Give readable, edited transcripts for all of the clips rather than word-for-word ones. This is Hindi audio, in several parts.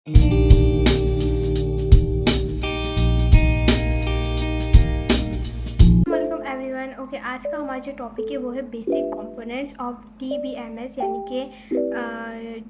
Welcome everyone. ओके, आज का हमारा जो टॉपिक है वो है बेसिक कंपोनेंट्स ऑफ DBMS यानी कि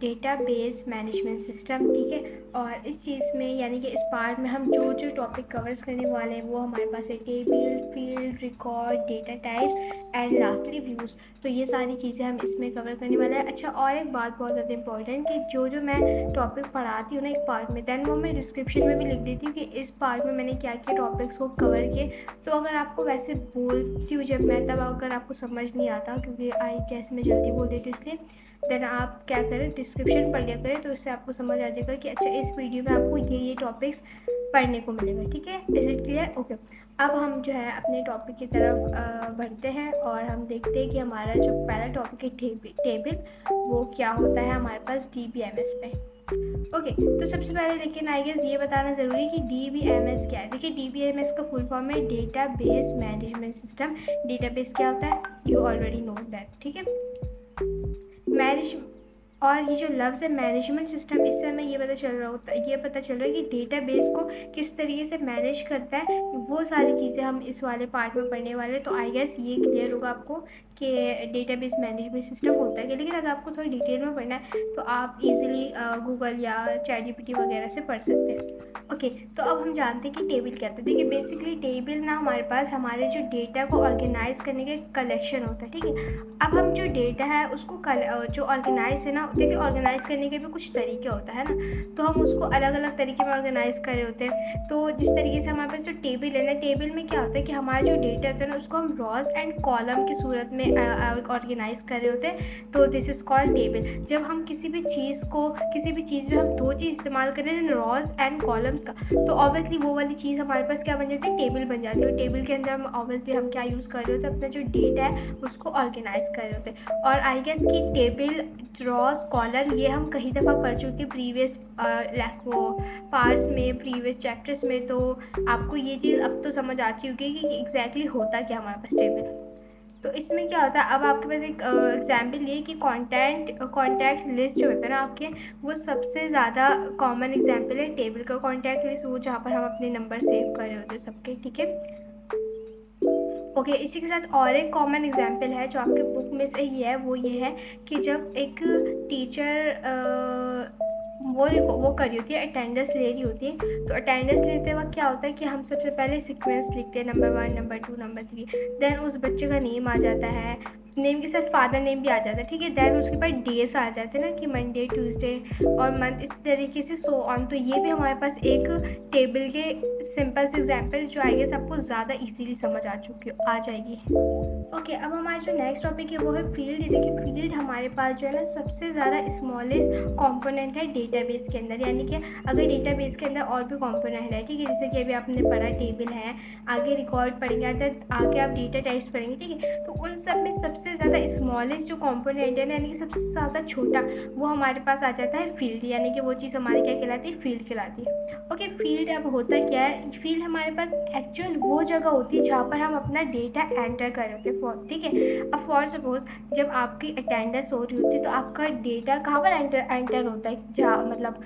डेटाबेस मैनेजमेंट सिस्टम। ठीक है, और इस चीज़ में यानी कि इस पार्ट में हम जो जो टॉपिक कवर्स करने वाले हैं वो हमारे पास है table, field, record, data types and lastly views. तो ये सारी चीज़ें हम इसमें कवर करने वाले हैं। अच्छा, और एक बात बहुत ज़्यादा इंपॉर्टेंट कि जो मैं टॉपिक पढ़ाती हूँ ना एक पार्ट में, दैन वो मैं डिस्क्रिप्शन में भी लिख देती हूँ कि इस पार्ट में मैंने क्या क्या टॉपिक्स को कवर किए। तो अगर आपको वैसे बोलती हूँ जब मैं, तब अगर आपको समझ नहीं आता, क्योंकि आई गेस मैं जल्दी बोल देती हूँ, इसलिए देन आप क्या करें, डिस्क्रिप्शन पढ़ लिया करें, तो इससे आपको समझ आ जाएगा कि अच्छा इस वीडियो में आपको ये टॉपिक्स पढ़ने को मिलेगा। ठीक है, इज इट क्लियर? ओके, अब हम जो है अपने टॉपिक की तरफ बढ़ते हैं और हम देखते हैं कि हमारा जो पहला टॉपिक है टेबल, वो क्या होता है हमारे पास DBMS में। ओके, तो सबसे पहले लेकिन आई गेस ये बताना ज़रूरी है कि DBMS क्या है। देखिए, DBMS का फुल फॉर्म है डेटाबेस मैनेजमेंट सिस्टम। डेटाबेस क्या होता है, यू ऑलरेडी नो दैट। ठीक है, मैनेज और ये जो लफ्ज़ है मैनेजमेंट सिस्टम, इससे हमें ये पता चल रहा है कि डेटाबेस को किस तरीके से मैनेज करता है। वो सारी चीज़ें हम इस वाले पार्ट में पढ़ने वाले हैं। तो आई गेस ये क्लियर होगा आपको कि डेटाबेस मैनेजमेंट सिस्टम होता है क्या। लेकिन अगर आपको थोड़ी डिटेल में पढ़ना है तो आप इजीली गूगल या ChatGPT वगैरह से पढ़ सकते हैं। ओके, तो अब हम जानते हैं कि टेबल क्या होता है। देखिए, बेसिकली टेबल ना हमारे पास हमारे जो डेटा को ऑर्गेनाइज करने के कलेक्शन होता है। ठीक है, अब हम जो डेटा है उसको जो ऑर्गेनाइज है ना, देखिए ऑर्गेनाइज करने के भी कुछ तरीके होता है ना, तो हम उसको अलग अलग तरीके में ऑर्गेनाइज कर रहे होते हैं। तो जिस तरीके से हमारे पास जो टेबल है ना, टेबल में क्या होता है कि हमारा जो डेटा होता है ना उसको हम रॉज एंड कॉलम की सूरत में ऑर्गेनाइज कर रहे होते हैं। तो दिस इज कॉल्ड टेबल। जब हम किसी भी चीज़ में हम दो चीज़ इस्तेमाल कर रहे हैं, रॉज एंड कॉलम्स का, तो ऑब्वियसली वो वाली चीज़ हमारे पास क्या बन जाती है, टेबल बन जाती है। और टेबल के अंदर हम ऑब्वियसली हम क्या यूज़ कर रहे होते हैं, अपना जो डेटा है उसको ऑर्गेनाइज कर रहे होते हैं। और आई गेस कि टेबल, रॉज, कॉलम ये हम कई दफ़ा पढ़ चुके हैं प्रीवियस पार्ट्स में, प्रीवियस चैप्टर्स में। तो आपको ये चीज़ अब तो समझ आ चुकी है कि एग्जैक्टली होता क्या हमारे पास टेबल। तो इसमें क्या होता है, अब आपके पास एक एग्जाम्पल ये कि कॉन्टैक्ट लिस्ट जो होता है ना आपके, वो सबसे ज़्यादा कॉमन एग्जाम्पल है टेबल का। कॉन्टैक्ट लिस्ट वो जहाँ पर हम अपने नंबर सेव कर रहे होते हैं सबके। ठीक है, ओके, इसी के साथ और एक कॉमन एग्जाम्पल है जो आपके बुक में से ही है, वो ये है कि जब एक टीचर वो कर रही होती है, अटेंडेंस ले रही होती है। तो अटेंडेंस लेते वक्त क्या होता है कि हम सबसे पहले सीक्वेंस लिखते हैं, नंबर 1, नंबर 2, नंबर 3। देन उस बच्चे का नेम आ जाता है, नेम के साथ फादर नेम भी आ जाता है। ठीक है, देन उसके बाद डेज आ जाते हैं ना कि मंडे, ट्यूसडे और मंथ, इस तरीके से सो ऑन। तो ये भी हमारे पास एक टेबल के सिंपल से एग्जाम्पल जो आई गेस आपको ज़्यादा इजीली समझ आ जाएगी। ओके, अब हमारा जो नेक्स्ट टॉपिक है वो है फील्ड। देखिए, फील्ड हमारे पास जो है ना सबसे ज़्यादा स्मॉलेस्ट कंपोनेंट है डेटाबेस के अंदर। यानी कि अगर डेटाबेस के अंदर और भी कंपोनेंट है, ठीक है, जैसे कि अभी आपने पढ़ा टेबल है, आगे रिकॉर्ड पढ़ेंगे, आगे आप डेटा टाइप्स पढ़ेंगे। ठीक है, तो उन सब में सबसे ज़्यादा स्मॉलेस्ट जो कंपोनेंट है ना, यानी कि सबसे ज़्यादा छोटा, वो हमारे पास आ जाता है फील्ड। यानी कि वो चीज़ हमारी क्या कहलाती है, फील्ड कहलाती है। ओके, फील्ड अब होता क्या है, फील्ड हमारे पास एक्चुअल वो जगह होती है जहाँ पर हम अपना डेटा एंटर कर रहे होते हैं। ठीक है, अब फॉर सपोज जब आपकी अटेंडेंस हो रही होती है तो आपका डेटा कहाँ पर एंटर होता है, जहाँ मतलब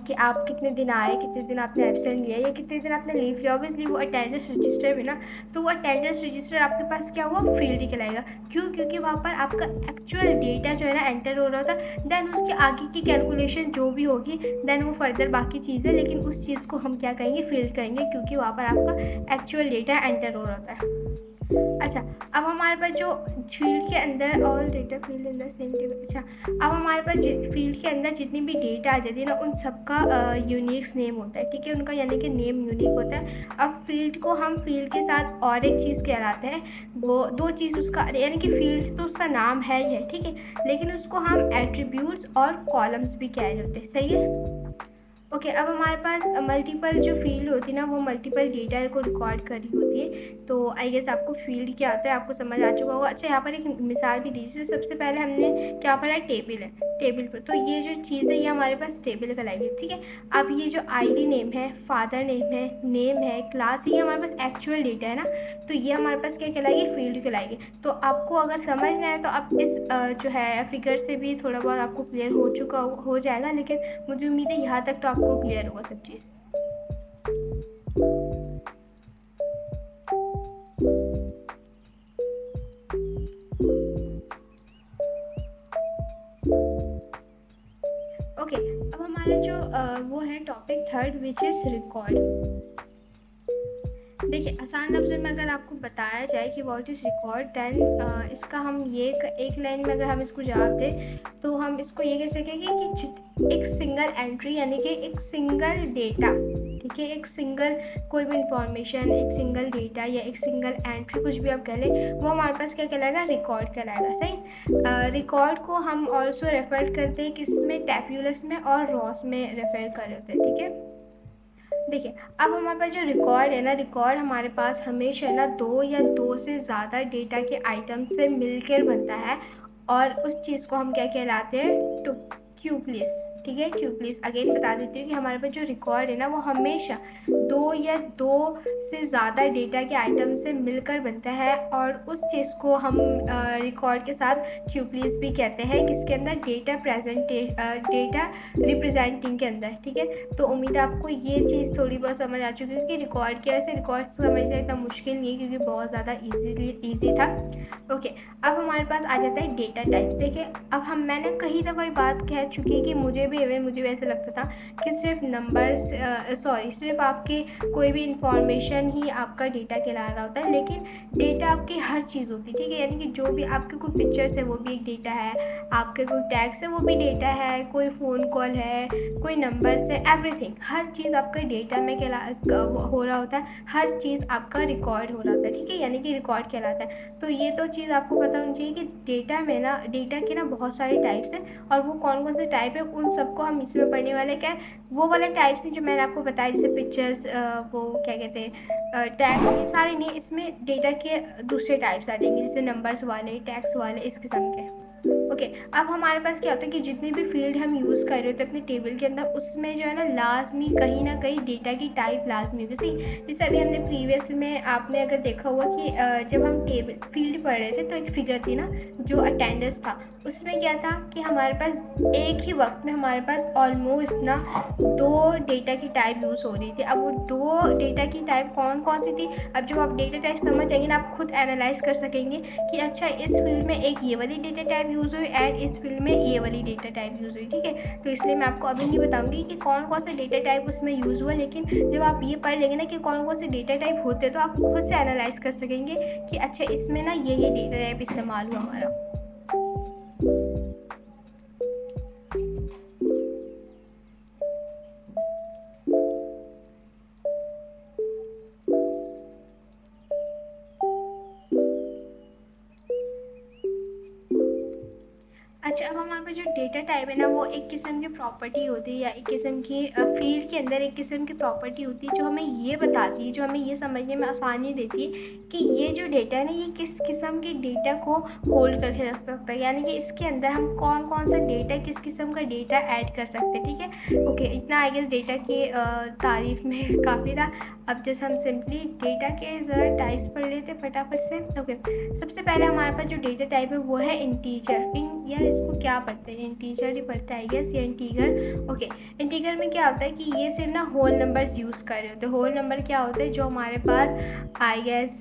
कि आप कितने दिन आए, कितने दिन आपने एब्सेंट लिया या कितने दिन आपने लीव लिया। ऑब्वियसली वो अटेंडेंस रजिस्टर है ना, तो वो अटेंडेंस रजिस्टर आपके पास क्या हुआ, फील्ड ही कहलाएगा। क्यों? क्योंकि वहाँ पर आपका एक्चुअल डेटा जो है ना एंटर हो रहा था। देन उसके आगे की कैलकुलेशन जो भी होगी, देन वो फर्दर बाकी चीज़ है, लेकिन उस चीज़ को हम क्या कहेंगे, फील्ड कहेंगे, क्योंकि वहाँ पर आपका एक्चुअल डेटा एंटर हो रहा है। अच्छा, अब हमारे पास जो फील्ड के अंदर all data field in the same table. अच्छा, अब हमारे पास फील्ड के अंदर जितनी भी डेटा आ जाती है ना, उन सबका यूनिक्स नेम होता है। ठीक है, उनका यानी कि नेम यूनिक होता है। अब फील्ड को हम फील्ड के साथ और एक चीज़ कहलाते हैं, वो दो चीज़ उसका, यानी कि फील्ड तो उसका नाम है ही है, ठीक है, लेकिन उसको हम एट्रीब्यूट्स और कॉलम्स भी कह जाते हैं। सही है, ओके, अब हमारे पास मल्टीपल जो फील्ड होती है ना, वो मल्टीपल डेटा को रिकॉर्ड कर रही होती है। तो आई गेस आपको फील्ड क्या होता है आपको समझ आ चुका होगा। अच्छा, यहाँ पर एक मिसाल भी दी, जैसे सबसे पहले हमने क्या पढ़ा, टेबल है, टेबल पर, तो ये जो चीज़ है ये हमारे पास टेबल कहलाएगी। ठीक है, अब ये जो ID नेम है, फादर नेम है, क्लास, ये हमारे पास एक्चुअल डेटा है ना, तो ये हमारे पास क्या कहलाएगी, फील्ड कहलाएगी। तो आपको अगर समझना है तो आप इस जो है फिगर से भी थोड़ा बहुत आपको क्लियर हो जाएगा। लेकिन मुझे उम्मीद है यहाँ तक तो आपको आपको क्लियर होगा सब चीज़। ओके, अब हमारा जो वो है topic third which is record. देखिए, आसान लफ्ज़ों में अगर आपको बताया जाए कि व्हाट इज़ रिकॉर्ड, दैन इसका हम ये एक लाइन में अगर हम इसको जवाब दें तो हम इसको ये कह सकेंगे कि एक सिंगल एंट्री यानी कि एक सिंगल डेटा, ठीक है, एक सिंगल कोई भी इंफॉर्मेशन, एक सिंगल डेटा या एक सिंगल एंट्री, कुछ भी आप कह लें, वो हमारे पास क्या कहलाएगा, रिकॉर्ड कहलाएगा। सही। रिकॉर्ड को हम ऑल्सो रेफर करते हैं किसमें, टैब्यूलस में और रॉस में रेफर कर होते हैं, ठीक है। देखिए, अब हमारे पास जो रिकॉर्ड है ना, रिकॉर्ड हमारे पास हमेशा ना दो या दो से ज़्यादा डेटा के आइटम से मिलकर बनता है और उस चीज़ को हम क्या कहलाते हैं, ट्यूपलिस, ठीक है। ट्यूपलिस अगेन बता देती हूँ कि हमारे पास जो रिकॉर्ड है ना वो हमेशा दो या दो से ज़्यादा डेटा के आइटम से मिलकर बनता है और उस चीज़ को हम रिकॉर्ड के साथ ट्यूपलिस भी कहते हैं, किसके अंदर, डेटा रिप्रेजेंटिंग के अंदर, ठीक है। तो उम्मीद है आपको ये चीज़ थोड़ी बहुत समझ आ चुकी है कि रिकॉर्ड क्या है। रिकॉर्ड समझना इतना मुश्किल नहीं है क्योंकि बहुत ज़्यादा ईजी था। ओके, अब हमारे पास आ जाता है डेटा टाइप्स। देखिए, अब मैंने कई दफ़ा ये बात कह चुकी है कि मुझे भी ऐसे लगता था कि सिर्फ नंबर्स सिर्फ आपके कोई भी इंफॉर्मेशन ही आपका डेटा कहला रहा होता है, लेकिन डेटा आपकी हर चीज़ होती है, ठीक है। यानी कि जो भी आपके कोई पिक्चर्स है वो भी एक डेटा है, आपके कोई टैग्स है वो भी डेटा है, कोई फ़ोन कॉल है, कोई नंबर्स है, एवरीथिंग, हर चीज़ आपका डेटा में हो रहा होता है, हर चीज़ आपका रिकॉर्ड हो रहा होता है, ठीक है, यानी कि रिकॉर्ड कहलाता है। तो ये तो चीज़ आपको पता होनी चाहिए कि डेटा में ना, डेटा के ना बहुत सारे टाइप्स हैं और वो कौन कौन से टाइप है उन सबको हम इसमें पढ़ने वाले। क्या वो वाले टाइप्स हैं जो मैंने आपको बताया, जैसे पिक्चर्स, वो क्या कहते हैं, टैग्स, ये सारे नहीं, इसमें डेटा के दूसरे टाइप्स आ जाएंगे, जैसे नंबर्स वाले, टैग्स वाले, इस किस्म के। ओके, अब हमारे पास क्या होता है कि जितनी भी फील्ड हम यूज़ कर रहे होते हैं अपने टेबल के अंदर, उसमें जो है ना लाजमी कहीं ना कहीं डेटा की टाइप लाजमी होगी। सही, जैसे अभी हमने प्रीवियस में आपने अगर देखा हुआ कि जब हम टेबल फील्ड पढ़ रहे थे तो एक फिगर थी ना जो अटेंडेंस था, उसमें क्या था कि हमारे पास एक ही वक्त में हमारे पास ऑलमोस्ट ना दो डेटा की टाइप यूज़ हो रही थी। अब वो दो डेटा की टाइप कौन कौन सी थी, अब जब आप डेटा टाइप समझ जाएंगे ना, आप खुद एनालाइज कर सकेंगे कि अच्छा इस फील्ड में एक ये वाली डेटा टाइप यूज़ हुई एंड इस फील्ड में ये वाली डेटा टाइप यूज़ हुई, ठीक है। तो इसलिए मैं आपको अभी नहीं बताऊंगी कि कौन कौन से डेटा टाइप उसमें यूज़ हुआ, लेकिन जब आप ये पढ़ लेंगे ना कि कौन कौन से डेटा टाइप होते हैं तो आप खुद से एनालाइज कर सकेंगे कि अच्छा इसमें ना ये डेटा टाइप इस्तेमाल हुआ हमारा। अच्छा, अब हमारे पास जो डेटा टाइप है ना वो एक किस्म की प्रॉपर्टी होती है या एक किस्म की फील्ड के अंदर एक किस्म की प्रॉपर्टी होती है जो हमें ये बताती है, जो हमें ये समझने में आसानी देती है कि ये जो डेटा है ना ये किस किस्म के डेटा को होल्ड करके रख सकता है, यानी कि इसके अंदर हम कौन कौन सा डेटा, किस किस्म का डेटा ऐड कर सकते हैं, ठीक है। ओके, इतना आई गेस डेटा की तारीफ में काफ़ी था। अब जैसे हम सिंपली डेटा के ज़रा टाइप्स पढ़ लेते फटाफट से। ओके, सबसे पहले हमारे पास जो डेटा टाइप है वो है इंटीजर। यार इसको क्या पढ़ते हैं, इंटीजर ही पढ़ता है गेस, या इंटीगर। ओके, इंटीगर में क्या होता है कि ये सिर्फ ना होल नंबर्स यूज़ कर रहे होते हैं। होल नंबर क्या होते हैं, जो हमारे पास आई गेस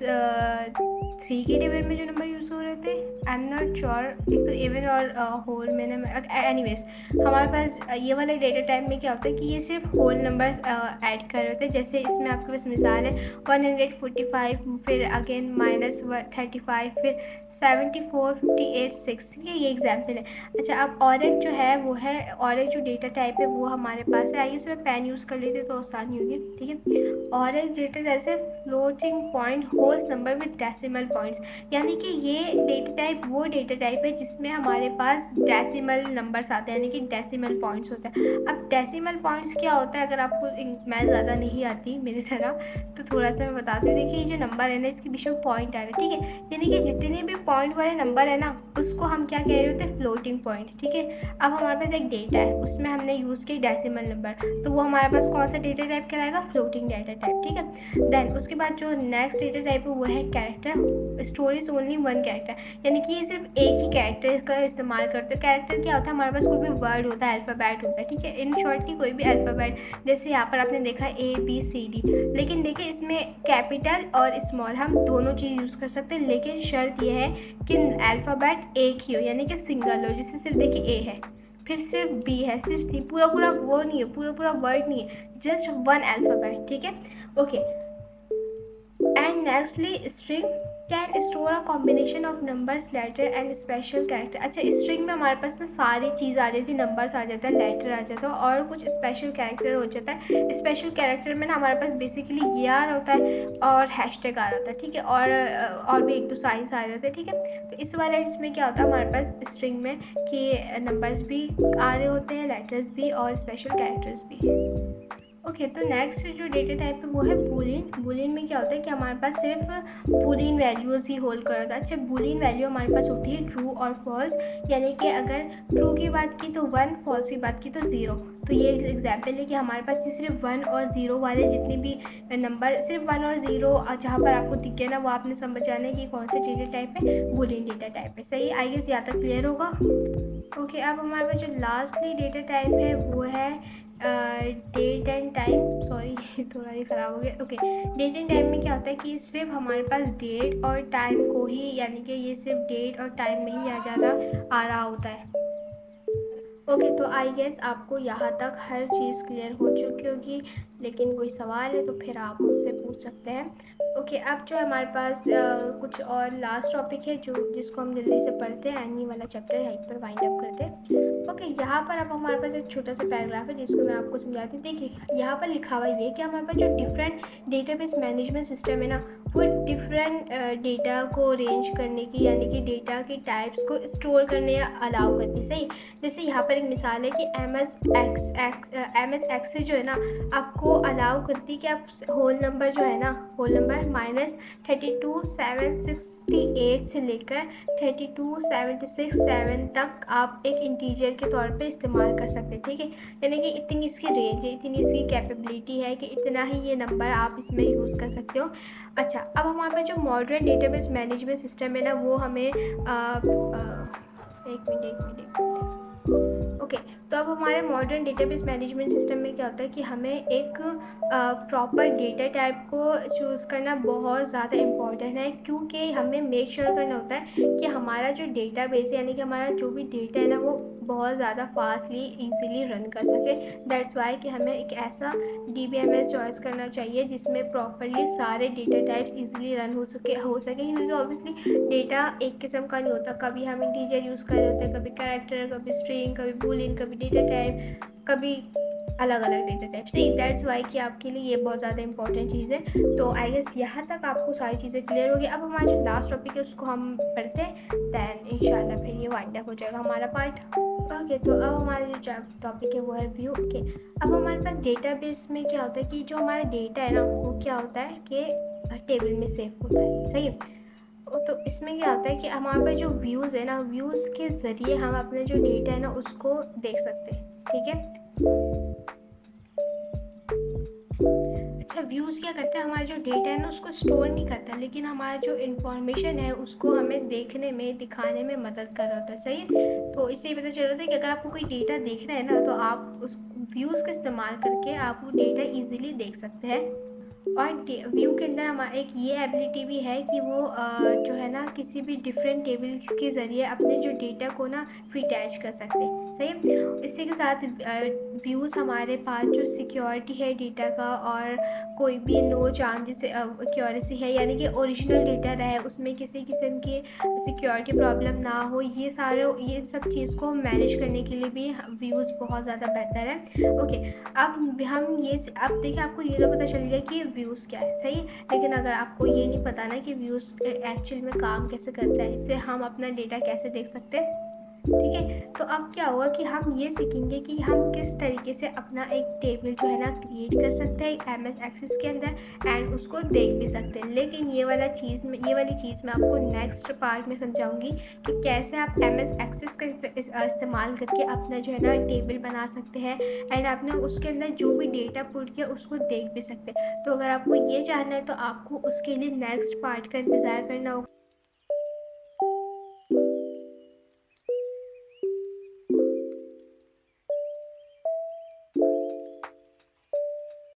3 के टेबल में जो नंबर यूज़ हो रहे थे, आई एम नॉट श्योर, एक तो इवन और होल में ना, एनीवेज हमारे पास ये वाले डेटा टाइप में क्या होता है कि ये सिर्फ होल नंबर्स ऐड कर रहे होते हैं। जैसे इसमें आपके पास मिसाल है 145, फिर अगेन -35, फिर 74, 58, 6, ये एग्जाम्पल है। अच्छा, अब और एक जो है वो है, और एक जो डेटा टाइप है वो हमारे पास है, आइए इसमें पेन यूज़ कर लेते तो आसानी होगी, ठीक है। और एक डेटा जैसे floating point holes number with decimal points, यानी कि ये डेटा टाइप वो डेटा टाइप है जिसमें हमारे पास डेसिमल नंबर्स आते हैं, यानी कि डेसिमल पॉइंट्स होता है। अब डेसिमल पॉइंट्स क्या होता है, अगर आपको मैथ ज़्यादा नहीं आती मेरी तरह तो थोड़ा सा मैं बताती हूँ। देखिए, ये जो नंबर है ना इसके बीच में पॉइंट आ रहा है, ठीक है, यानी कि जितने भी पॉइंट वाले नंबर है ना उसको हम क्या कह रहे होते हैं, फ्लोटिंग पॉइंट, ठीक है। अब हमारे पास एक डेटा है, उसमें हमने यूज़ किया डेसिमल नंबर, तो वो हमारे पास कौन सा डेटा टाइप कहलाएगा, फ्लोटिंग डेटा टाइप, ठीक है। देन उसके बाद जो नेक्स्ट डेटा टाइप है वो है character. Storage only one character, यानी कि ये सिर्फ एक ही कैरेक्टर का इस्तेमाल करते हैं। कैरेक्टर क्या होता है, हमारे पास कोई भी वर्ड होता है, अल्फ़ाबेट होता है, ठीक है, इन शॉर्ट की कोई भी अल्फ़ाबेट, जैसे यहाँ पर आपने देखा ABCD, लेकिन देखिए इसमें कैपिटल और स्मॉल हम दोनों चीज़ यूज़ कर सकते हैं, लेकिन शर्त यह है कि अल्फ़ाबेट एक ही हो, यानी कि सिंगल हो। जैसे सिर्फ देखिए A है, फिर सिर्फ B है, सिर्फ C, पूरा वो नहीं है, पूरा वर्ड नहीं है, जस्ट वन अल्फ़ाबेट, ठीक है। Okay, and nextly string can store a combination of numbers, letter and special character। अच्छा, स्ट्रिंग में हमारे पास ना सारी चीज़ आ जाती है, नंबर्स आ जाता है, लेटर आ जाता है और कुछ स्पेशल कैरेक्टर हो जाता है। स्पेशल कैरेक्टर में ना हमारे पास बेसिकली ER होता है और हैशटैग आ जाता है, ठीक है, और भी एक दो साइंस आ जाते हैं, ठीक है। तो इस वाले इसमें क्या होता है हमारे पास स्ट्रिंग में कि नंबर्स भी आ रहे होते हैं, लेटर्स भी और स्पेशल कैरेक्टर्स भी। ओके, तो नेक्स्ट जो डेटा टाइप है वो है बूलियन। बूलियन में क्या होता है कि हमारे पास सिर्फ बूलियन वैल्यूज़ ही होल्ड कर होता है। अच्छा, बूलियन वैल्यू हमारे पास होती है ट्रू और फॉल्स, यानी कि अगर ट्रू की बात की तो 1, फॉल्स की बात की तो 0। तो ये एग्जाम्पल है कि हमारे पास सिर्फ 1 और 0 वाले जितने भी नंबर, सिर्फ 1 और 0 जहाँ पर आपको दिखे ना, वो आपने समझ जाना है कि कौन से डेटा टाइप है, बूलियन डेटा टाइप है। सही, आई गेस यहाँ तक क्लियर होगा। ओके, अब हमारे पास जो लास्टली डेटा टाइप है वो है डेट एंड टाइम। सॉरी थोड़ा ही ख़राब हो गया। ओके, डेट एंड टाइम में क्या होता है कि सिर्फ हमारे पास डेट और टाइम को ही, यानी कि ये सिर्फ डेट और टाइम में ही आ रहा होता है। ओके, तो आई गेस आपको यहाँ तक हर चीज़ क्लियर हो चुकी होगी, लेकिन कोई सवाल है तो फिर आप मुझसे पूछ सकते हैं। ओके, अब जो हमारे पास कुछ और लास्ट टॉपिक है जिसको हम जल्दी से पढ़ते हैं, एंड ये वाला चैप्टर यहीं पर वाइंड अप करते हैं। ओके, यहाँ पर अब हमारे पास एक छोटा सा पैराग्राफ है जिसको मैं आपको समझाती हूँ। देखिए यहाँ पर लिखा हुआ ये कि हमारे पास जो डिफरेंट डेटाबेस मैनेजमेंट सिस्टम है ना, वो डिफरेंट डेटा को अरेंज करने की, यानी कि डेटा के टाइप्स को स्टोर करने या अलाउ करती। सही, जैसे यहाँ पर एक मिसाल है कि MS एक्सेस जो है ना, आपको अलाउ करती कि आप होल नंबर जो है ना, होल नंबर -32768 से लेकर 32767 तक आप एक इंटीजर के तौर पे इस्तेमाल कर सकते हैं, ठीक है। यानी कि इतनी इसकी रेंज है, इतनी इसकी कैपेबिलिटी है कि इतना ही ये नंबर आप इसमें यूज़ कर सकते हो। अच्छा, अब हमारे पास जो मॉडर्न डेटाबेस मैनेजमेंट सिस्टम है ना, वो हमें एक मिनट। ओके, तो अब हमारे मॉडर्न डेटाबेस मैनेजमेंट सिस्टम में क्या होता है कि हमें एक प्रॉपर डेटा टाइप को चूज़ करना बहुत ज़्यादा इम्पॉर्टेंट है, क्योंकि हमें मेक श्योर करना होता है कि हमारा जो डेटाबेस है, यानी कि हमारा जो भी डेटा है ना, वो बहुत ज़्यादा फास्टली ईजिली रन कर सके। दैट्स वाई कि हमें एक ऐसा DBMS चॉइस करना चाहिए जिसमें प्रॉपरली सारे डेटा टाइप्स ईजिली रन हो सके, क्योंकि ऑब्वियसली डेटा एक किस्म का नहीं होता। कभी हम इंटीजर यूज़ कर रहे होते हैं, कभी कैरेक्टर, कभी स्ट्रिंग, कभी बूलियन, कभी डेटा टाइप, कभी अलग अलग डेटा टाइप। सही, दैट्स वाई कि आपके लिए ये बहुत ज़्यादा इंपॉर्टेंट चीज़ है। तो आई गेस यहाँ तक आपको सारी चीज़ें क्लियर होगी। अब हमारा जो लास्ट टॉपिक है उसको हम पढ़ते हैं, दैन इंशाल्लाह फिर ये वाइंड अप हो जाएगा हमारा पार्ट। ओके, तो अब हमारा जो टॉपिक है वो है व्यू। ओके, अब हमारे पास डेटाबेस में क्या होता है कि जो हमारा डेटा है ना, वो क्या होता है कि टेबल में सेव होता है। सही है, तो इसमें क्या होता है कि हमारे पास जो व्यूज़ है ना, व्यूज़ के ज़रिए हम अपने जो डेटा है ना उसको देख सकते हैं, ठीक है। अच्छा, व्यूज़ क्या करता है, हमारा जो डेटा है ना उसको स्टोर नहीं करता, लेकिन हमारा जो इन्फॉर्मेशन है उसको हमें देखने में, दिखाने में मदद कर रहा होता है। सही है, तो इससे पता चल रहा है कि अगर आपको कोई डेटा देखना है ना, तो आप उस व्यूज़ का इस्तेमाल करके आप वो डेटा ईजिली देख सकते हैं। और व्यू के अंदर हमारा एक ये एबिलिटी भी है कि वो जो है ना, किसी भी डिफरेंट टेबल के ज़रिए अपने जो डेटा को ना अटैच कर सकते हैं। सही है, इसी के साथ व्यूज़ हमारे पास जो सिक्योरिटी है डेटा का, और कोई भी नो चांसेस एक्यूरेसी है, यानी कि ओरिजिनल डेटा रहे, उसमें किसी किस्म की सिक्योरिटी प्रॉब्लम ना हो, ये सब चीज़ को मैनेज करने के लिए भी व्यूज़ बहुत ज़्यादा बेहतर है। ओके, अब देखिए आपको ये तो पता चल गया कि व्यूज़ क्या है। सही, लेकिन अगर आपको ये नहीं पता ना कि व्यूज़ एक्चुअल में काम कैसे करता है, इससे हम अपना डेटा कैसे देख सकते हैं, ठीक है। तो अब क्या होगा कि हम ये सीखेंगे कि हम किस तरीके से अपना एक टेबल जो है ना क्रिएट कर सकते हैं MS एक्सेस के अंदर, एंड उसको देख भी सकते हैं। लेकिन ये वाली चीज़ मैं आपको नेक्स्ट पार्ट में समझाऊंगी कि कैसे आप MS एक्सेस का इस्तेमाल करके अपना जो है ना टेबल बना सकते हैं, एंड आपने उसके अंदर जो भी डेटा पुट किया उसको देख भी सकते हैं। तो अगर आपको ये जानना है तो आपको उसके लिए नेक्स्ट पार्ट का इंतज़ार करना होगा।